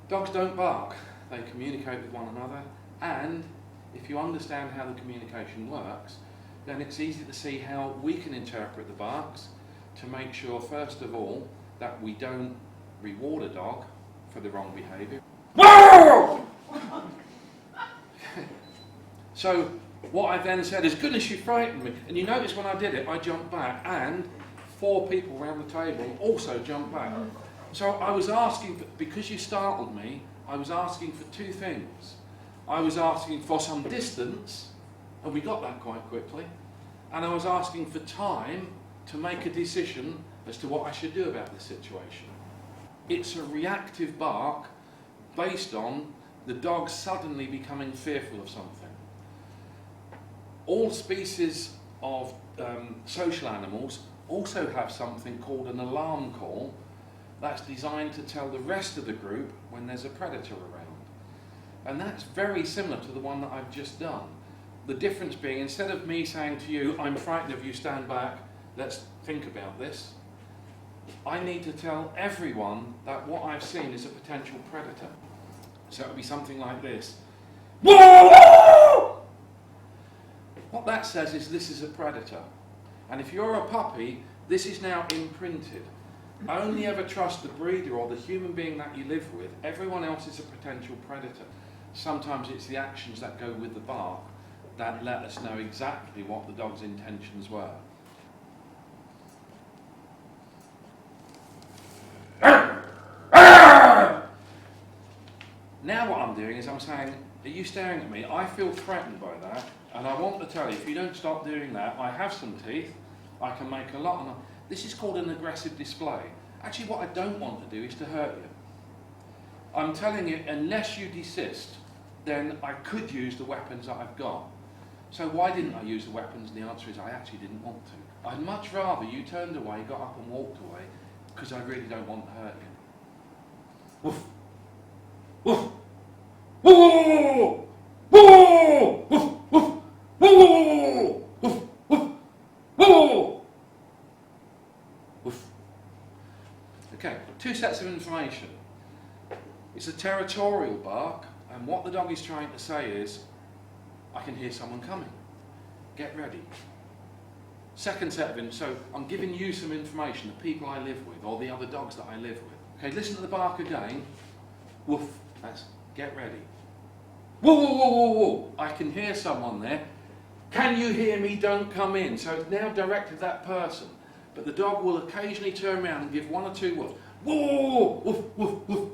Dogs don't bark, they communicate with one another, and if you understand how the communication works, then it's easy to see how we can interpret the barks to make sure, first of all, that we don't reward a dog for the wrong behaviour. So what I then said is, goodness, you frightened me. And you notice when I did it, I jumped back, and 4 people around the table also jumped back. So I was asking, because you startled me, I was asking for 2 things. I was asking for some distance, and we got that quite quickly, and I was asking for time to make a decision as to what I should do about this situation. It's a reactive bark based on the dog suddenly becoming fearful of something. All species of social animals also have something called an alarm call that's designed to tell the rest of the group when there's a predator around. And that's very similar to the one that I've just done. The difference being, instead of me saying to you, I'm frightened of you, stand back, let's think about this, I need to tell everyone that what I've seen is a potential predator. So it would be something like this. What that says is this is a predator. And if you're a puppy, this is now imprinted. Only ever trust the breeder or the human being that you live with. Everyone else is a potential predator. Sometimes it's the actions that go with the bark that let us know exactly what the dog's intentions were. Now what I'm doing is I'm saying, are you staring at me? I feel threatened by that, and I want to tell you, if you don't stop doing that, I have some teeth, I can make a lot, and this is called an aggressive display. Actually, what I don't want to do is to hurt you. I'm telling you, unless you desist, then I could use the weapons that I've got. So why didn't I use the weapons? And the answer is I actually didn't want to. I'd much rather you turned away, got up and walked away, because I really don't want to hurt you. Woof. Woof. Woof. Woof. Woof. Woof. Woof. Woof. Woof. Woof. Woof. Okay, 2 sets of information. It's a territorial bark, and what the dog is trying to say is, I can hear someone coming. Get ready. Second set of so I'm giving you some information, the people I live with, or the other dogs that I live with. Okay, listen to the bark again. Woof. That's get ready. Whoa, whoa, whoa, whoa, whoa. I can hear someone there. Can you hear me? Don't come in. So it's now directed at that person. But the dog will occasionally turn around and give 1 or 2 woofs. Whoa, whoa, whoa, woof, woof, woof.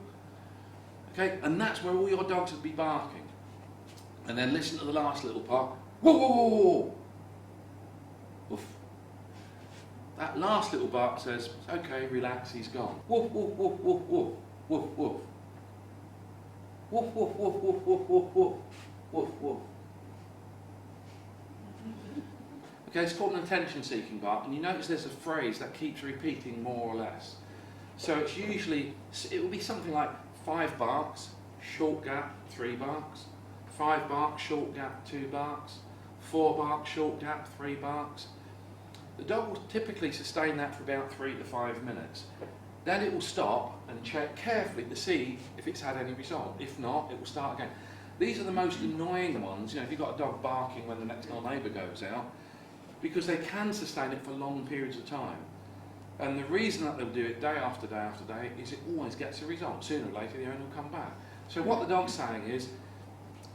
Okay, and that's where all your dogs would be barking. And then listen to the last little part. Whoa, whoa, whoa, whoa. Woof. That last little bark says, okay, relax, he's gone. Woof, woof, woof, woof, woof, woof, woof. Woof, woof, woof, woof, woof, woof, woof, woof, woof. Okay, it's called an attention-seeking bark, and you notice there's a phrase that keeps repeating more or less. So it's usually, it will be something like 5 barks, short gap, 3 barks, 5 barks, short gap, 2 barks, 4 barks, short gap, 3 barks. The dog will typically sustain that for about 3 to 5 minutes. Then it will stop and check carefully to see if it's had any result. If not, it will start again. These are the most annoying ones, you know, if you've got a dog barking when the next door neighbour goes out, because they can sustain it for long periods of time. And the reason that they'll do it day after day after day is it always gets a result. Sooner or later the owner will come back. So what the dog's saying is,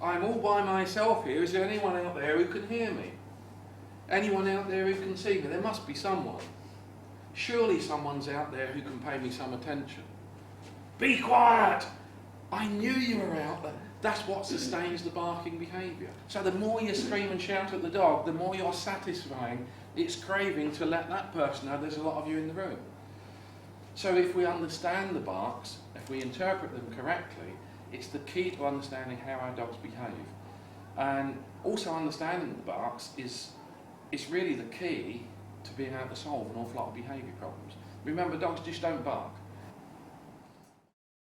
I'm all by myself here, is there anyone out there who can hear me? Anyone out there who can see me? There must be someone. Surely someone's out there who can pay me some attention. Be quiet! I knew you were out there. That's what sustains the barking behaviour. So the more you scream and shout at the dog, the more you're satisfying its craving to let that person know there's a lot of you in the room. So if we understand the barks, if we interpret them correctly, it's the key to understanding how our dogs behave. And also understanding the barks is really the key to being able to solve an awful lot of behaviour problems. Remember, dogs just don't bark.